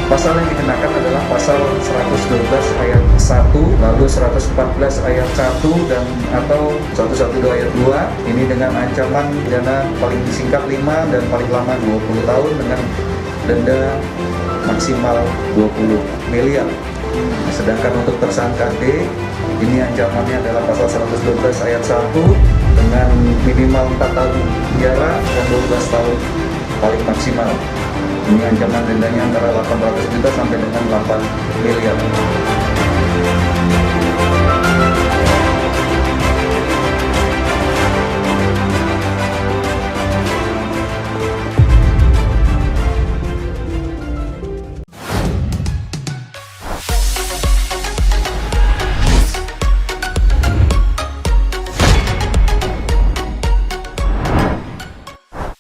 Pasal yang dikenakan adalah pasal 112 ayat 1, lalu 114 ayat 1 dan atau 112 ayat 2. Ini dengan ancaman pidana paling singkat 5 dan paling lama 20 tahun dengan denda maksimal 20 miliar. Sedangkan untuk tersangka D, ini ancamannya adalah pasal 112 ayat 1 dengan minimal 4 tahun penjara dan 12 tahun paling maksimal. Ini ancaman dendanya antara 800 juta sampai dengan 8 miliar.